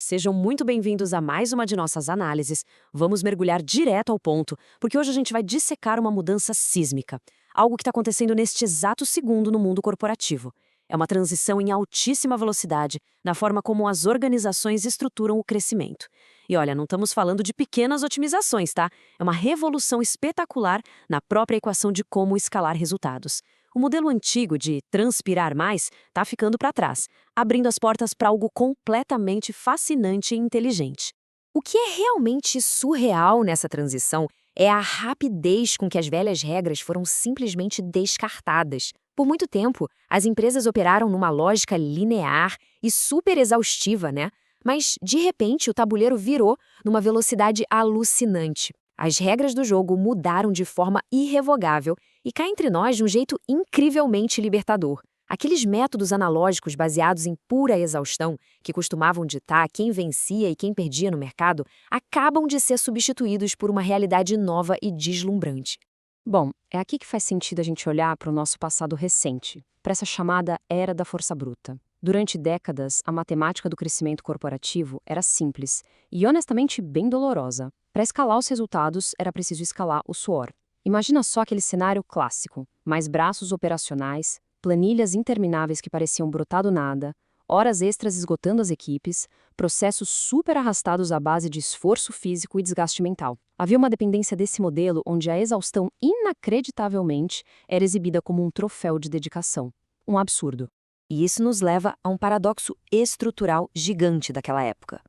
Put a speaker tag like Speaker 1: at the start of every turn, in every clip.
Speaker 1: Sejam muito bem-vindos a mais uma de nossas análises. Vamos mergulhar direto ao ponto, porque hoje a gente vai dissecar uma mudança sísmica, algo que está acontecendo neste exato segundo no mundo corporativo. É uma transição em altíssima velocidade na forma como as organizações estruturam o crescimento. E olha, não estamos falando de pequenas otimizações, tá? É uma revolução espetacular na própria equação de como escalar resultados. O modelo antigo de transpirar mais está ficando para trás, abrindo as portas para algo completamente fascinante e inteligente.
Speaker 2: O que é realmente surreal nessa transição é a rapidez com que as velhas regras foram simplesmente descartadas. Por muito tempo, as empresas operaram numa lógica linear e super exaustiva, né? Mas, de repente, o tabuleiro virou numa velocidade alucinante. As regras do jogo mudaram de forma irrevogável e cá entre nós de um jeito incrivelmente libertador. Aqueles métodos analógicos baseados em pura exaustão, que costumavam ditar quem vencia e quem perdia no mercado, acabam de ser substituídos por uma realidade nova e deslumbrante.
Speaker 3: Bom, é aqui que faz sentido a gente olhar para o nosso passado recente, para essa chamada Era da Força Bruta. Durante décadas, a matemática do crescimento corporativo era simples e, honestamente, bem dolorosa. Para escalar os resultados, era preciso escalar o suor. Imagina só aquele cenário clássico: mais braços operacionais, planilhas intermináveis que pareciam brotar do nada, horas extras esgotando as equipes, processos super arrastados à base de esforço físico e desgaste mental. Havia uma dependência desse modelo onde a exaustão, inacreditavelmente, era exibida como um troféu de dedicação. Um absurdo.
Speaker 2: E isso nos leva a um paradoxo estrutural gigante daquela época.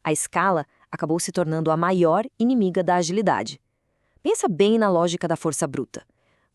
Speaker 2: A escala acabou se tornando a maior inimiga da agilidade. Pensa bem na lógica da força bruta.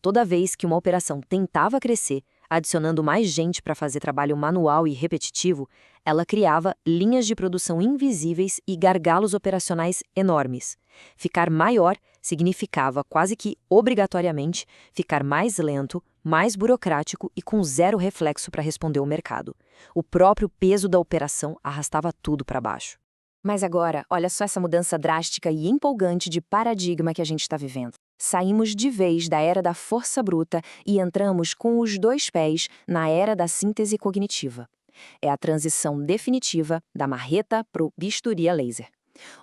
Speaker 2: Toda vez que uma operação tentava crescer, adicionando mais gente para fazer trabalho manual e repetitivo, ela criava linhas de produção invisíveis e gargalos operacionais enormes. Ficar maior significava, quase que obrigatoriamente, ficar mais lento, mais burocrático e com zero reflexo para responder ao mercado. O próprio peso da operação arrastava tudo para baixo. Mas agora, olha só essa mudança drástica e empolgante de paradigma que a gente está vivendo. Saímos de vez da era da força bruta e entramos com os dois pés na era da síntese cognitiva. É a transição definitiva da marreta para o bisturi a laser.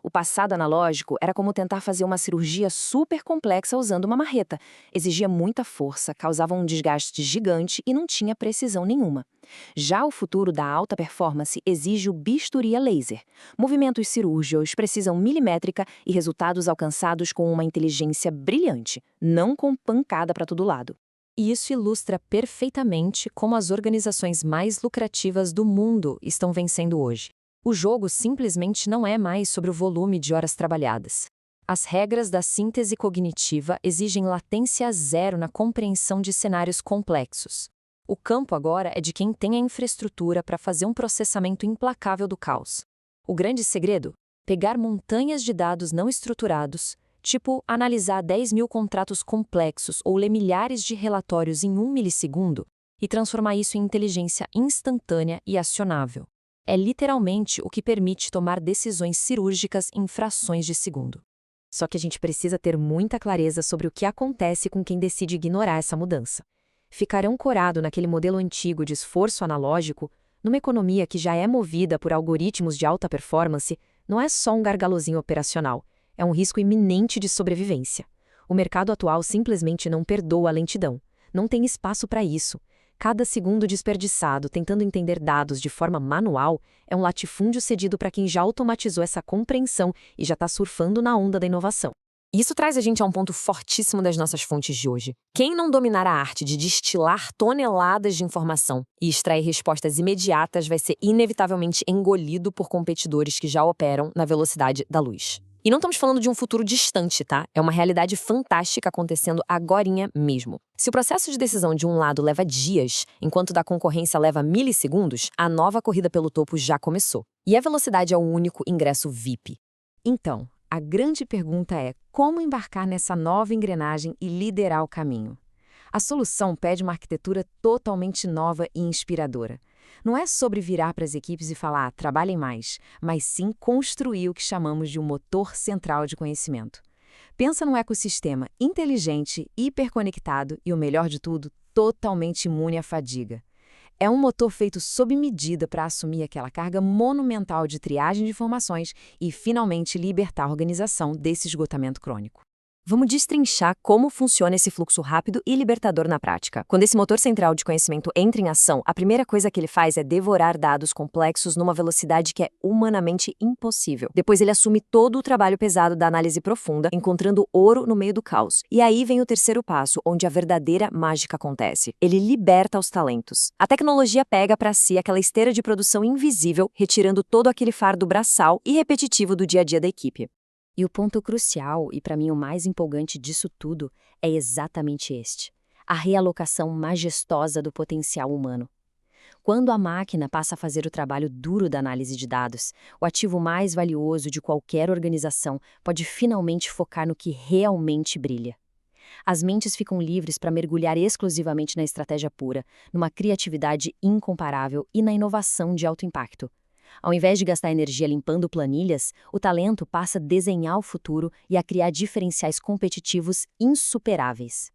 Speaker 2: O passado analógico era como tentar fazer uma cirurgia super complexa usando uma marreta. Exigia muita força, causava um desgaste gigante e não tinha precisão nenhuma. Já o futuro da alta performance exige o bisturi a laser. Movimentos cirúrgicos, precisão milimétrica e resultados alcançados com uma inteligência brilhante, não com pancada para todo lado.
Speaker 3: E isso ilustra perfeitamente como as organizações mais lucrativas do mundo estão vencendo hoje. O jogo simplesmente não é mais sobre o volume de horas trabalhadas. As regras da síntese cognitiva exigem latência zero na compreensão de cenários complexos. O campo agora é de quem tem a infraestrutura para fazer um processamento implacável do caos. O grande segredo? Pegar montanhas de dados não estruturados, tipo analisar 10.000 contratos complexos ou ler milhares de relatórios em 1 milissegundo, e transformar isso em inteligência instantânea e acionável. É literalmente o que permite tomar decisões cirúrgicas em frações de segundo.
Speaker 2: Só que a gente precisa ter muita clareza sobre o que acontece com quem decide ignorar essa mudança. Ficar ancorado naquele modelo antigo de esforço analógico, numa economia que já é movida por algoritmos de alta performance, não é só um gargalozinho operacional, é um risco iminente de sobrevivência. O mercado atual simplesmente não perdoa a lentidão. Não tem espaço para isso. Cada segundo desperdiçado tentando entender dados de forma manual é um latifúndio cedido para quem já automatizou essa compreensão e já está surfando na onda da inovação. Isso traz a gente a um ponto fortíssimo das nossas fontes de hoje. Quem não dominar a arte de destilar toneladas de informação e extrair respostas imediatas vai ser inevitavelmente engolido por competidores que já operam na velocidade da luz. E não estamos falando de um futuro distante, tá? É uma realidade fantástica acontecendo agorinha mesmo. Se o processo de decisão de um lado leva dias, enquanto da concorrência leva milissegundos, a nova corrida pelo topo já começou. E a velocidade é o único ingresso VIP. Então, a grande pergunta é como embarcar nessa nova engrenagem e liderar o caminho? A solução pede uma arquitetura totalmente nova e inspiradora. Não é sobre virar para as equipes e falar, trabalhem mais, mas sim construir o que chamamos de um motor central de conhecimento. Pensa num ecossistema inteligente, hiperconectado e, o melhor de tudo, totalmente imune à fadiga. É um motor feito sob medida para assumir aquela carga monumental de triagem de informações e, finalmente, libertar a organização desse esgotamento crônico.
Speaker 1: Vamos destrinchar como funciona esse fluxo rápido e libertador na prática. Quando esse motor central de conhecimento entra em ação, a primeira coisa que ele faz é devorar dados complexos numa velocidade que é humanamente impossível. Depois ele assume todo o trabalho pesado da análise profunda, encontrando ouro no meio do caos. E aí vem o terceiro passo, onde a verdadeira mágica acontece. Ele liberta os talentos. A tecnologia pega para si aquela esteira de produção invisível, retirando todo aquele fardo braçal e repetitivo do dia a dia da equipe.
Speaker 3: E o ponto crucial, e para mim o mais empolgante disso tudo, é exatamente este: a realocação majestosa do potencial humano. Quando a máquina passa a fazer o trabalho duro da análise de dados, o ativo mais valioso de qualquer organização pode finalmente focar no que realmente brilha. As mentes ficam livres para mergulhar exclusivamente na estratégia pura, numa criatividade incomparável e na inovação de alto impacto. Ao invés de gastar energia limpando planilhas, o talento passa a desenhar o futuro e a criar diferenciais competitivos insuperáveis.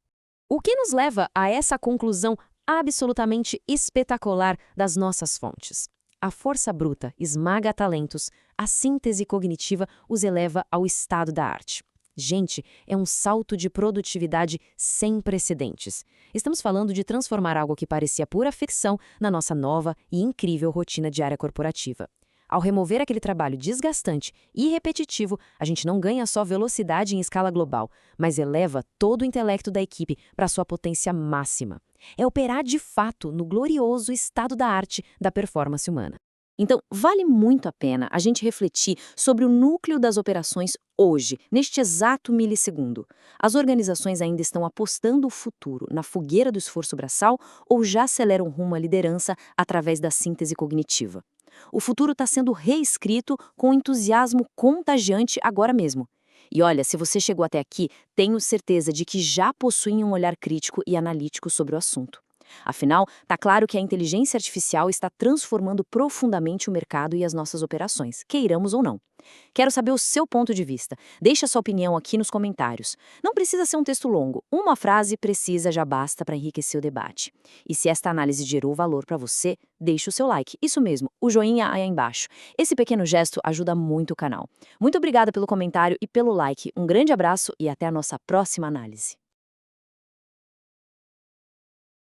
Speaker 1: O que nos leva a essa conclusão absolutamente espetacular das nossas fontes? A força bruta esmaga talentos, a síntese cognitiva os eleva ao estado da arte. Gente, é um salto de produtividade sem precedentes. Estamos falando de transformar algo que parecia pura ficção na nossa nova e incrível rotina diária corporativa. Ao remover aquele trabalho desgastante e repetitivo, a gente não ganha só velocidade em escala global, mas eleva todo o intelecto da equipe para sua potência máxima. É operar de fato no glorioso estado da arte da performance humana. Então, vale muito a pena a gente refletir sobre o núcleo das operações hoje, neste exato milissegundo. As organizações ainda estão apostando o futuro na fogueira do esforço braçal ou já aceleram rumo à liderança através da síntese cognitiva? O futuro está sendo reescrito com entusiasmo contagiante agora mesmo. E olha, se você chegou até aqui, tenho certeza de que já possui um olhar crítico e analítico sobre o assunto. Afinal, está claro que a inteligência artificial está transformando profundamente o mercado e as nossas operações, queiramos ou não. Quero saber o seu ponto de vista. Deixe a sua opinião aqui nos comentários. Não precisa ser um texto longo, uma frase precisa já basta para enriquecer o debate. E se esta análise gerou valor para você, deixe o seu like. Isso mesmo, o joinha aí embaixo. Esse pequeno gesto ajuda muito o canal. Muito obrigada pelo comentário e pelo like. Um grande abraço e até a nossa próxima análise.